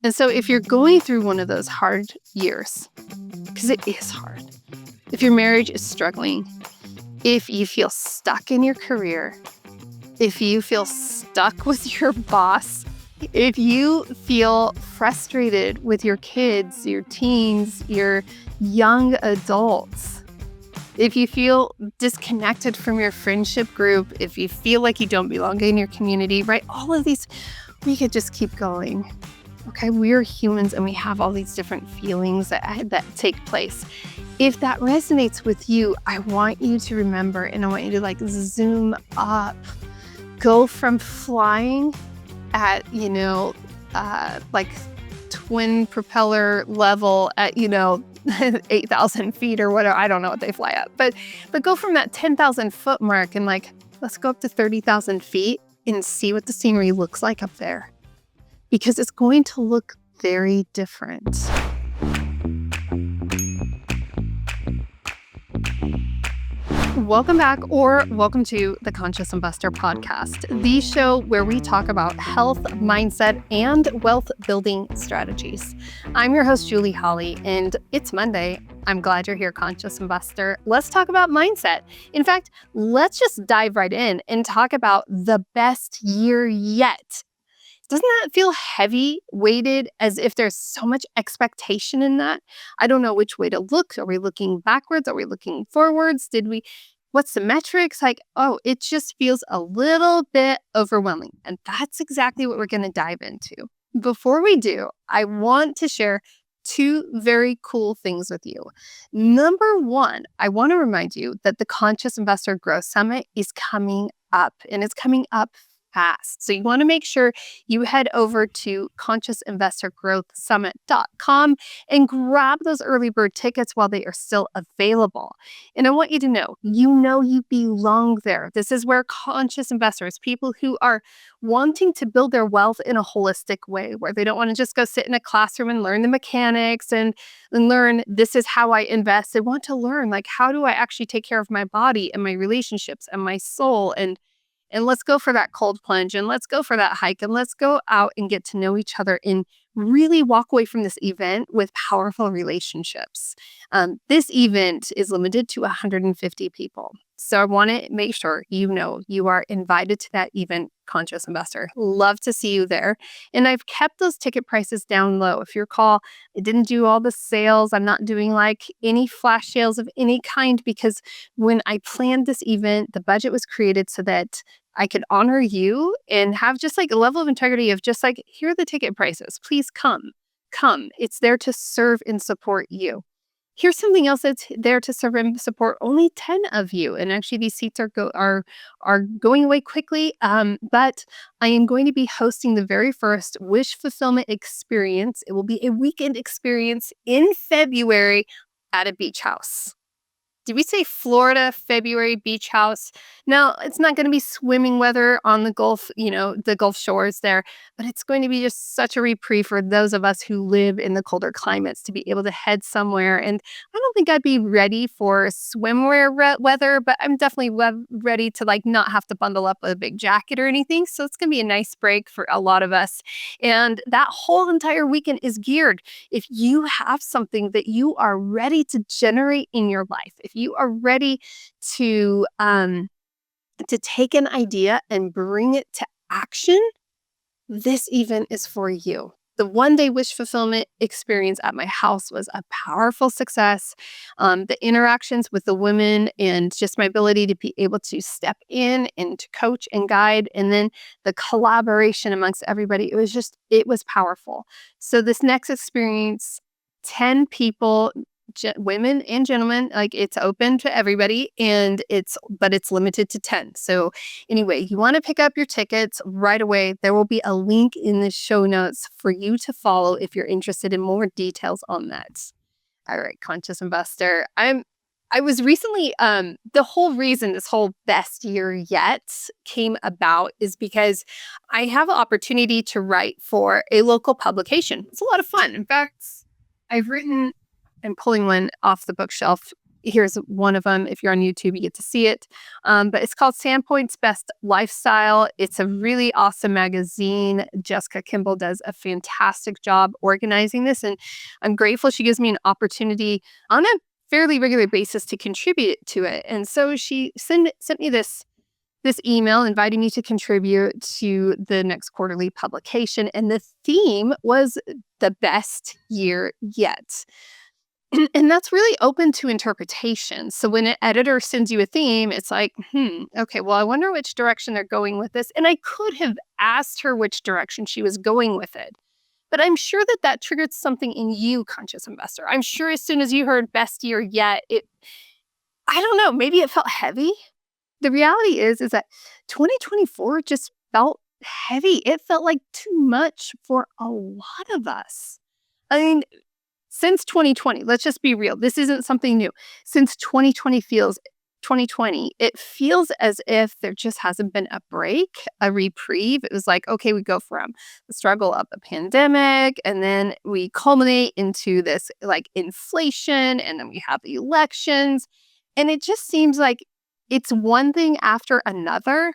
And so if you're going through one of those hard years, because it is hard, if your marriage is struggling, if you feel stuck in your career, if you feel stuck with your boss, if you feel frustrated with your kids, your teens, your young adults, if you feel disconnected from your friendship group, if you feel like you don't belong in your community, right? All of these, we could just keep going. Okay, we're humans and we have all these different feelings that take place. If that resonates with you, I want you to remember, and I want you to zoom up, go from flying at, like twin propeller level at, 8,000 feet or whatever. I don't know what they fly at, but go from that 10,000 foot mark and let's go up to 30,000 feet and see what the scenery looks like up there. Because it's going to look very different. Welcome back, or welcome to the Conscious Investor Podcast, the show where we talk about health, mindset, and wealth building strategies. I'm your host, Julie Holly, and it's Monday. I'm glad you're here, Conscious Investor. Let's talk about mindset. In fact, let's just dive right in and talk about the best year yet. Doesn't that feel heavy, weighted, as if there's so much expectation in that? I don't know which way to look. Are we looking backwards? Are we looking forwards? What's the metrics? It just feels a little bit overwhelming. And that's exactly what we're going to dive into. Before we do, I want to share two very cool things with you. Number one, I want to remind you that the Conscious Investor Growth Summit is coming up, and it's coming up fast. So you want to make sure you head over to consciousinvestorgrowthsummit.com and grab those early bird tickets while they are still available. And I want you to know you belong there. This is where conscious investors, people who are wanting to build their wealth in a holistic way, where they don't want to just go sit in a classroom and learn the mechanics and learn this is how I invest. They want to learn how do I actually take care of my body and my relationships and my soul, and let's go for that cold plunge, and let's go for that hike, and let's go out and get to know each other and really walk away from this event with powerful relationships. This event is limited to 150 people. So I want to make sure you are invited to that event, Conscious Investor. Love to see you there. And I've kept those ticket prices down low. If you recall, I didn't do all the sales. I'm not doing any flash sales of any kind, because when I planned this event, the budget was created so that I could honor you and have just a level of integrity of just here are the ticket prices. Please come. It's there to serve and support you. Here's something else that's there to serve and support only 10 of you. And actually these seats are going away quickly. But I am going to be hosting the very first Wish Fulfillment Experience. It will be a weekend experience in February at a beach house. Did we say Florida, February beach house? No, it's not going to be swimming weather on the Gulf, the Gulf shores there, but it's going to be just such a reprieve for those of us who live in the colder climates to be able to head somewhere. And I don't think I'd be ready for swimwear weather, but I'm definitely ready to not have to bundle up a big jacket or anything. So it's going to be a nice break for a lot of us. And that whole entire weekend is geared. If you have something that you are ready to generate in your life, if you are ready to take an idea and bring it to action, this event is for you. The one-day Wish Fulfillment Experience at my house was a powerful success. The interactions with the women and just my ability to be able to step in and to coach and guide, and then the collaboration amongst everybody, it was powerful. So this next experience, 10 people, women and gentlemen, it's open to everybody, but it's limited to 10. So anyway, you want to pick up your tickets right away. There will be a link in the show notes for you to follow if you're interested in more details on that. All right, Conscious Investor. I was recently, the whole reason this whole best year yet came about is because I have an opportunity to write for a local publication. It's a lot of fun. In fact, I'm pulling one off the bookshelf Here's one of them. If you're on YouTube, you get to see it. But it's called Sandpoint's Best Lifestyle. It's a really awesome magazine. Jessica Kimball does a fantastic job organizing this, and I'm grateful she gives me an opportunity on a fairly regular basis to contribute to it. And so she sent me this email inviting me to contribute to the next quarterly publication. And the theme was the best year yet. And that's really open to interpretation. So when an editor sends you a theme, it's like, okay, well, I wonder which direction they're going with this. And I could have asked her which direction she was going with it. But I'm sure that that triggered something in you, conscious investor. I'm sure as soon as you heard best year yet, I don't know, maybe it felt heavy. The reality is that 2024 just felt heavy. It felt like too much for a lot of us. I mean, since 2020, let's just be real. This isn't something new. Since 2020, it feels as if there just hasn't been a break, a reprieve. It was like, okay, we go from the struggle of the pandemic, and then we culminate into this like inflation, and then we have the elections. And it just seems like it's one thing after another,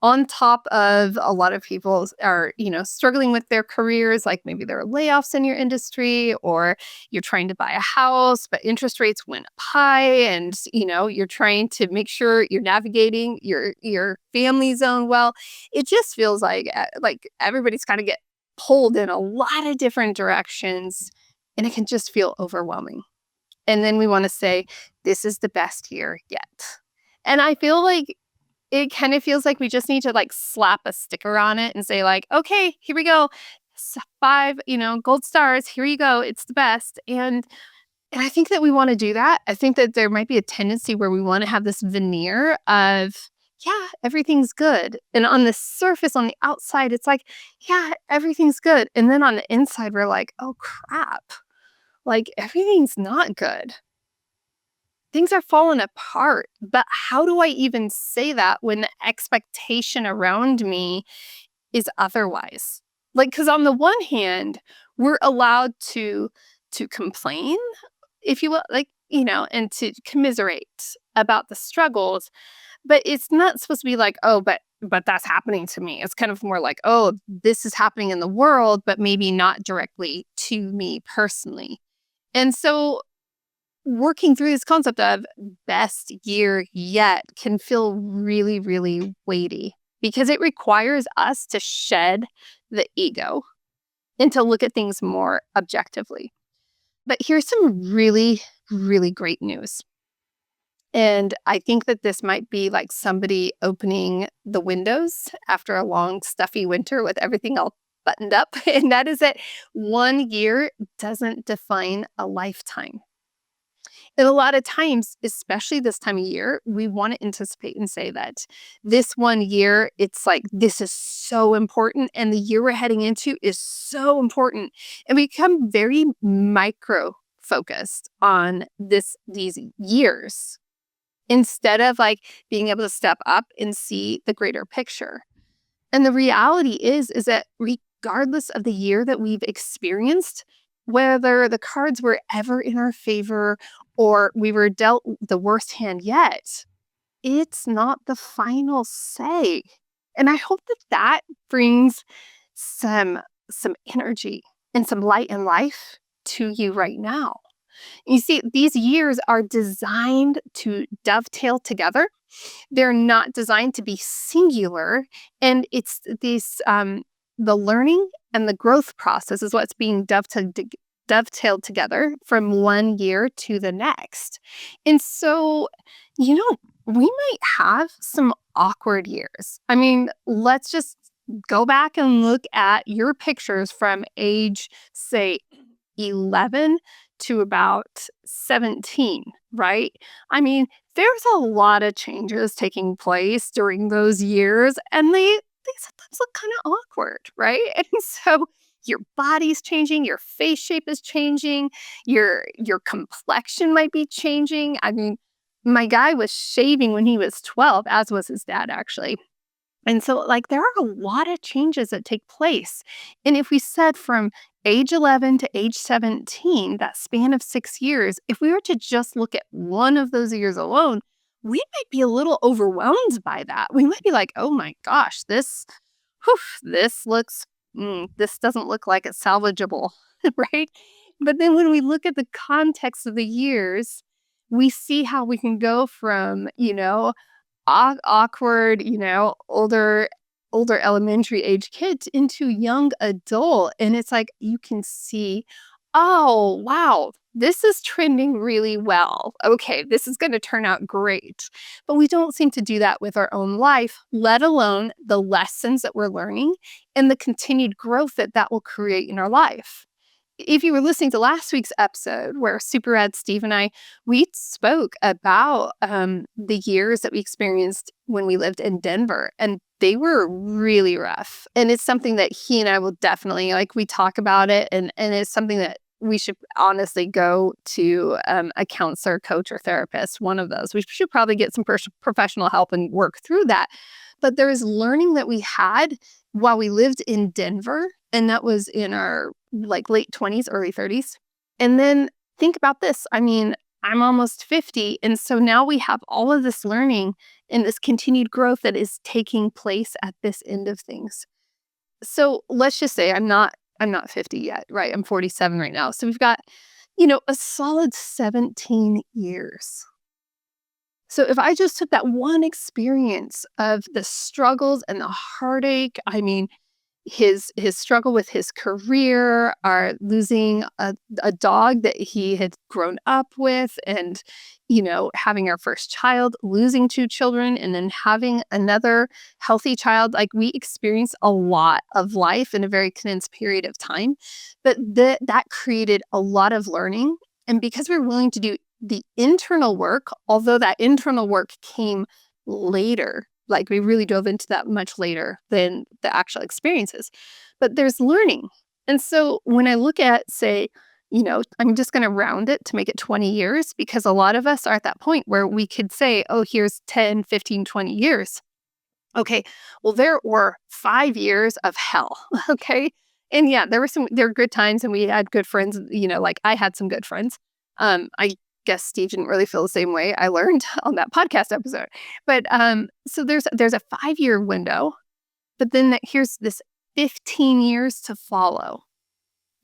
on top of a lot of people are, struggling with their careers, like maybe there are layoffs in your industry, or you're trying to buy a house, but interest rates went up high, and, you're trying to make sure you're navigating your family zone well. It just feels like everybody's kind of get pulled in a lot of different directions, and it can just feel overwhelming. And then we want to say, this is the best year yet. And I feel like it kind of feels like we just need to like slap a sticker on it and say like, okay, here we go. 5, gold stars. Here you go. It's the best. And I think that we want to do that. I think that there might be a tendency where we want to have this veneer of, yeah, everything's good. And on the surface, on the outside, it's like, yeah, everything's good. And then on the inside, we're like, oh crap. Like everything's not good. Things are falling apart. But how do I even say that when the expectation around me is otherwise? Like, because on the one hand, we're allowed to complain, if you will, like, and to commiserate about the struggles. But it's not supposed to be like, oh, but that's happening to me. It's kind of more like, oh, this is happening in the world, but maybe not directly to me personally. And so working through this concept of best year yet can feel really, really weighty because it requires us to shed the ego and to look at things more objectively. But here's some really, really great news. And I think that this might be like somebody opening the windows after a long, stuffy winter with everything all buttoned up. And that is that one year doesn't define a lifetime. And a lot of times, especially this time of year, we want to anticipate and say that this one year, it's like, this is so important. And the year we're heading into is so important. And we become very micro focused on these years instead of like being able to step up and see the greater picture. And the reality is that regardless of the year that we've experienced, whether the cards were ever in our favor or we were dealt the worst hand yet, it's not the final say. And I hope that that brings some energy and some light in life to you right now. You see, these years are designed to dovetail together. They're not designed to be singular. And it's the learning and the growth process is what's being dovetailed together from one year to the next. And so, we might have some awkward years. I mean, let's just go back and look at your pictures from age, say, 11 to about 17, right? I mean, there's a lot of changes taking place during those years, and they sometimes look kind of awkward, right? And so your body's changing, your face shape is changing, your complexion might be changing. I mean, my guy was shaving when he was 12, as was his dad, actually. And so, like, there are a lot of changes that take place. And if we said from age 11 to age 17, that span of 6 years, if we were to just look at one of those years alone, we might be a little overwhelmed by that. We might be like, oh my gosh, whew, this looks, this doesn't look like it's salvageable, right? But then when we look at the context of the years, we see how we can go from, awkward, older elementary age kids into young adult. And it's like you can see, oh, wow, this is trending really well. Okay, this is going to turn out great. But we don't seem to do that with our own life, let alone the lessons that we're learning and the continued growth that that will create in our life. If you were listening to last week's episode where Super Ed Steve and I, we spoke about the years that we experienced when we lived in Denver, and they were really rough. And it's something that he and I will definitely, like, we talk about it, and it's something that we should honestly go to a counselor, coach, or therapist, one of those. We should probably get some professional help and work through that. But there is learning that we had while we lived in Denver, and that was in our like late 20s, early 30s. And then think about this. I mean, I'm almost 50, and so now we have all of this learning and this continued growth that is taking place at this end of things. So let's just say I'm not 50 yet, right? I'm 47 right now. So we've got, a solid 17 years. So if I just took that one experience of the struggles and the heartache, I mean, his struggle with his career, our losing a dog that he had grown up with, and having our first child, losing two children, and then having another healthy child. Like, we experienced a lot of life in a very condensed period of time, but that created a lot of learning. And because we're willing to do the internal work, although that internal work came later, like, we really dove into that much later than the actual experiences. But there's learning. And so when I look at, say, I'm just going to round it to make it 20 years, because a lot of us are at that point where we could say, oh, here's 10, 15, 20 years. Okay, well, there were 5 years of hell. Okay. And yeah, there were good times, and we had good friends, like I had some good friends. I guess Steve didn't really feel the same way. I learned on that podcast episode. But so there's a 5-year window, but then here's this 15 years to follow.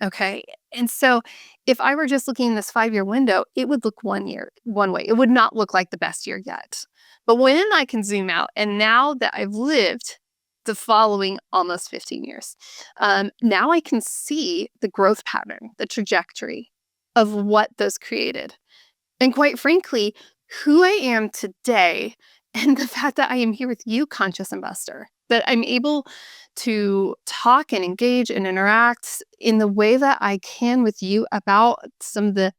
Okay. And so if I were just looking in this 5-year window, it would look one way. It would not look like the best year yet. But when I can zoom out, and now that I've lived the following almost 15 years, now I can see the growth pattern, the trajectory of what those created. And quite frankly, who I am today, and the fact that I am here with you, conscious investor, that I'm able to talk and engage and interact in the way that I can with you about some of the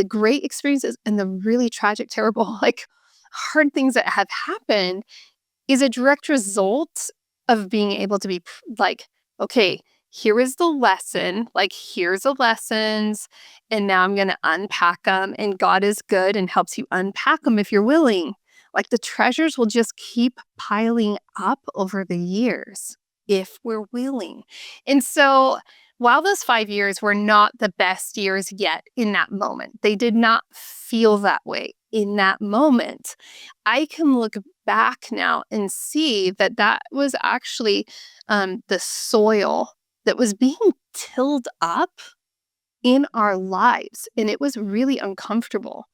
great experiences and the really tragic, terrible, like, hard things that have happened, is a direct result of being able to be like, okay, here is the lesson, like, here's the lessons, and now I'm going to unpack them. And God is good and helps you unpack them if you're willing. Like, the treasures will just keep piling up over the years if we're willing. And so while those 5 years were not the best years yet in that moment, they did not feel that way in that moment. I can look back now and see that that was actually the soil that was being tilled up in our lives. And it was really uncomfortable.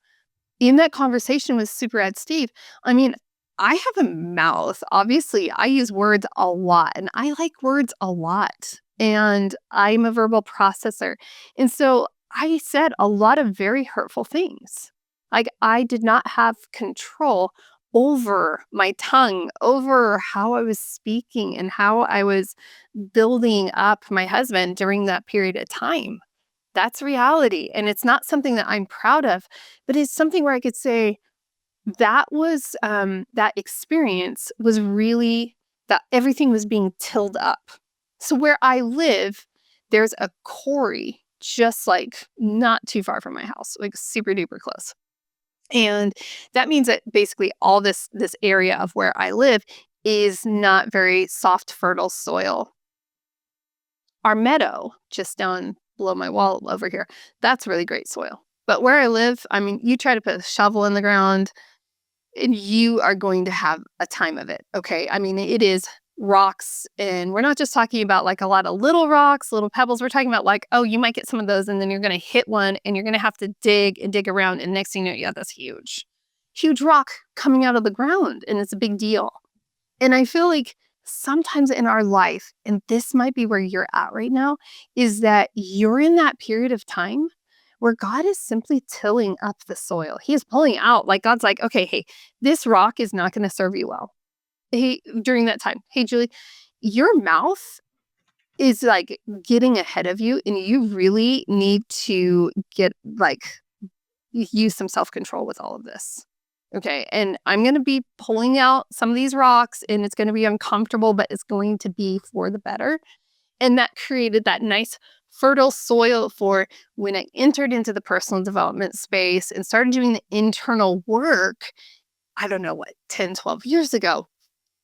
In that conversation with Super Ed Steve, I mean, I have a mouth. Obviously, I use words a lot, and I like words a lot. And I'm a verbal processor. And so I said a lot of very hurtful things. Like, I did not have control over my tongue, over how I was speaking and how I was building up my husband during that period of time. That's reality. And it's not something that I'm proud of, but it's something where I could say that experience was really that everything was being tilled up. So where I live, there's a quarry just like not too far from my house, like super duper close. And that means that basically all this area of where I live is not very soft, fertile soil. Our meadow, just down below my wall over here, that's really great soil. But where I live, I mean, you try to put a shovel in the ground and you are going to have a time of it. Okay. I mean, it is rocks. And we're not just talking about like a lot of little rocks, little pebbles. We're talking about like, oh, you might get some of those and then you're going to hit one and you're going to have to dig and dig around. And next thing you know, yeah, that's huge, huge rock coming out of the ground. And it's a big deal. And I feel like sometimes in our life, and this might be where you're at right now, is that you're in that period of time where God is simply tilling up the soil. He is pulling out. Like God's like, okay, hey, this rock is not going to serve you well. Hey, during that time, hey, Julie, your mouth is like getting ahead of you, and you really need to get like use some self-control with all of this. Okay. And I'm going to be pulling out some of these rocks and it's going to be uncomfortable, but it's going to be for the better. And that created that nice fertile soil for when I entered into the personal development space and started doing the internal work. I don't know what, 10, 12 years ago.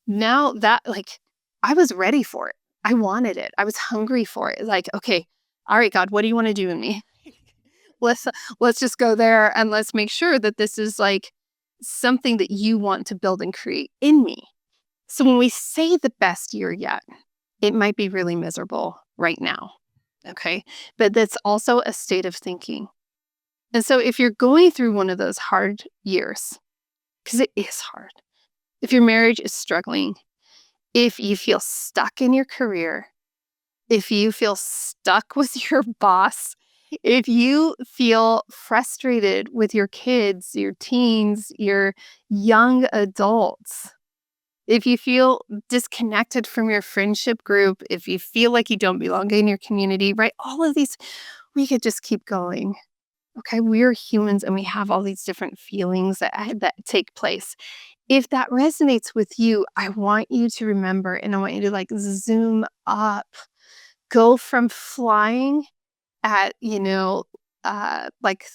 Now that like I was ready for it. I wanted it. I was hungry for it. Like, okay, all right, God, what do you want to do in me? let's let's just go there and let's make sure that this is like something that you want to build and create in me. So when we say the best year yet, it might be really miserable right now. Okay. But that's also a state of thinking. And so if you're going through one of those hard years, because it is hard, if your marriage is struggling, if you feel stuck in your career, if you feel stuck with your boss, if you feel frustrated with your kids, your teens, your young adults, if you feel disconnected from your friendship group, if you feel like you don't belong in your community, right? All of these, we could just keep going. Okay, we're humans and we have all these different feelings that take place. If that resonates with you, I want you to remember and I want you to like zoom up, go from flying at, like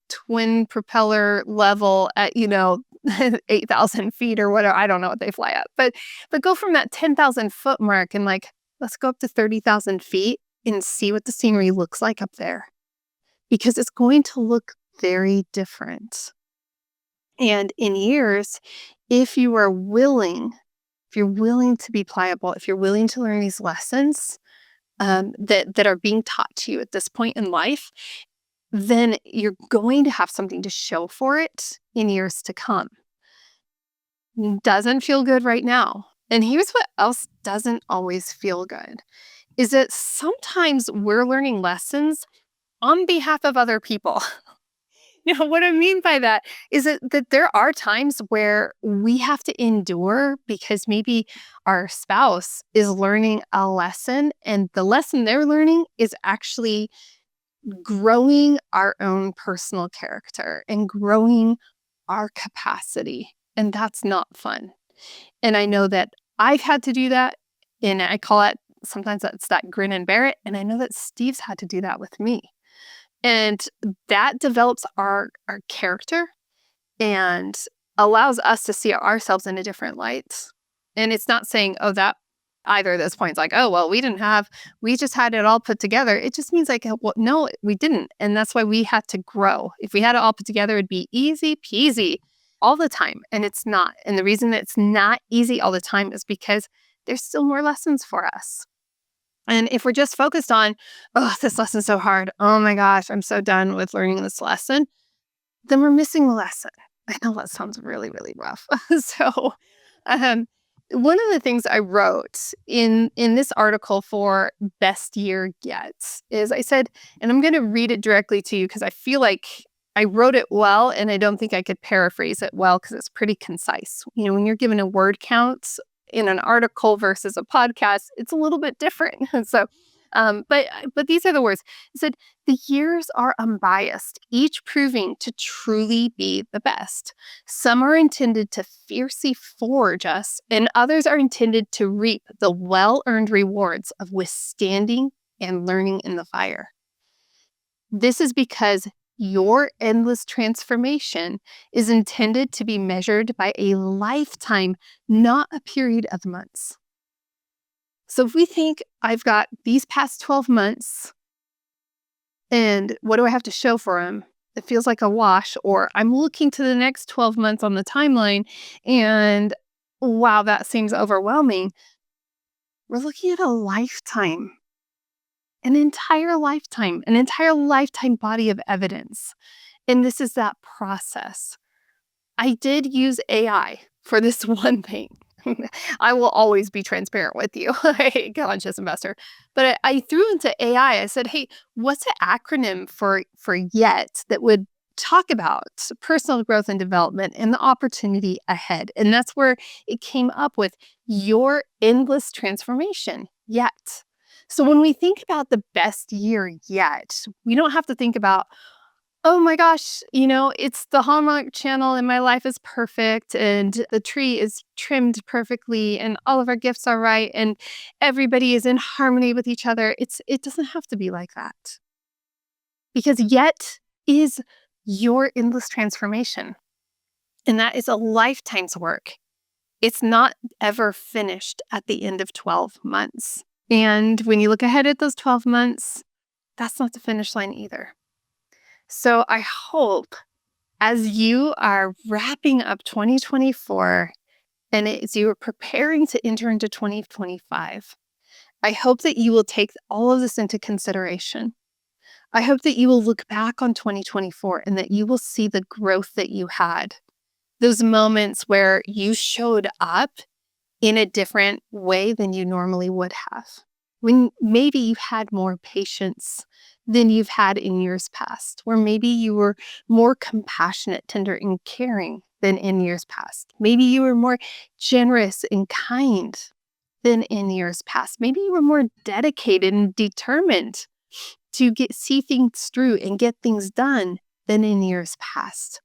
twin propeller level at, 8,000 feet or whatever. I don't know what they fly at, but go from that 10,000-foot mark and like, let's go up to 30,000 feet and see what the scenery looks like up there because it's going to look very different. And in years, if you are willing, if you're willing to be pliable, if you're willing to learn these lessons, that are being taught to you at this point in life, then you're going to have something to show for it in years to come. Doesn't feel good right now. And here's what else doesn't always feel good, is that sometimes we're learning lessons on behalf of other people. What I mean by that is that there are times where we have to endure because maybe our spouse is learning a lesson and the lesson they're learning is actually growing our own personal character and growing our capacity. And that's not fun. And I know that I've had to do that. And I call it, sometimes that's that grin and bear it. And I know that Steve's had to do that with me. And that develops our character and allows us to see ourselves in a different light. And it's not saying, oh, that either of those points, like, oh, well, we just had it all put together. It just means like, well, no, we didn't. And that's why we had to grow. If we had it all put together, it'd be easy peasy all the time. And it's not. And the reason that it's not easy all the time is because there's still more lessons for us. And if we're just focused on, oh, this lesson's so hard. Oh my gosh, I'm so done with learning this lesson, then we're missing the lesson. I know that sounds really, really rough. So one of the things I wrote in this article for Best Year Yet is I said, and I'm going to read it directly to you because I feel like I wrote it well and I don't think I could paraphrase it well because it's pretty concise. When you're given a word count in an article versus a podcast, it's a little bit different. So, but these are the words. It said, the years are unbiased, each proving to truly be the best. Some are intended to fiercely forge us, and others are intended to reap the well-earned rewards of withstanding and learning in the fire. This is because Your endless transformation is intended to be measured by a lifetime, not a period of months. So if we think I've got these past 12 months and what do I have to show for them? It feels like a wash, or I'm looking to the next 12 months on the timeline and wow, that seems overwhelming. We're looking at a lifetime, an entire lifetime body of evidence. And this is that process. I did use AI for this one thing. I will always be transparent with you, a conscious investor. But I threw into AI. I said, "Hey, what's an acronym for YET that would talk about personal growth and development and the opportunity ahead?" And that's where it came up with your endless transformation. Yet. So when we think about the best year yet, we don't have to think about, oh my gosh, it's the Hallmark Channel and my life is perfect and the tree is trimmed perfectly and all of our gifts are right and everybody is in harmony with each other. It doesn't have to be like that. Because yet is your endless transformation. And that is a lifetime's work. It's not ever finished at the end of 12 months. And when you look ahead at those 12 months, that's not the finish line either. So I hope as you are wrapping up 2024 and as you are preparing to enter into 2025, I hope that you will take all of this into consideration. I hope that you will look back on 2024 and that you will see the growth that you had. Those moments where you showed up in a different way than you normally would have. When maybe you had more patience than you've had in years past, or maybe you were more compassionate, tender, and caring than in years past. Maybe you were more generous and kind than in years past. Maybe you were more dedicated and determined to see things through and get things done than in years past.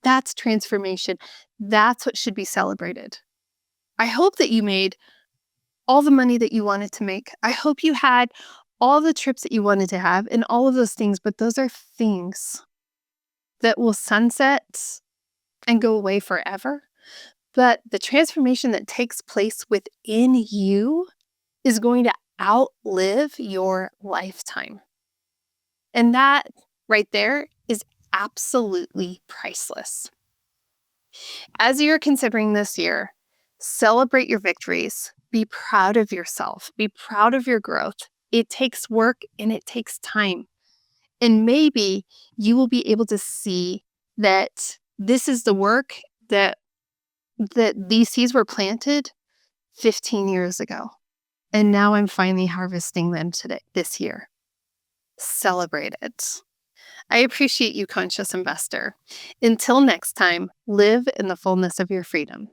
That's transformation. That's what should be celebrated. I hope that you made all the money that you wanted to make. I hope you had all the trips that you wanted to have and all of those things, but those are things that will sunset and go away forever. But the transformation that takes place within you is going to outlive your lifetime. And that right there is absolutely priceless. As you're considering this year, celebrate your victories. Be proud of yourself. Be proud of your growth. It takes work and it takes time. And maybe you will be able to see that this is the work that these seeds were planted 15 years ago. And now I'm finally harvesting them this year. Celebrate it. I appreciate you, conscious investor. Until next time, live in the fullness of your freedom.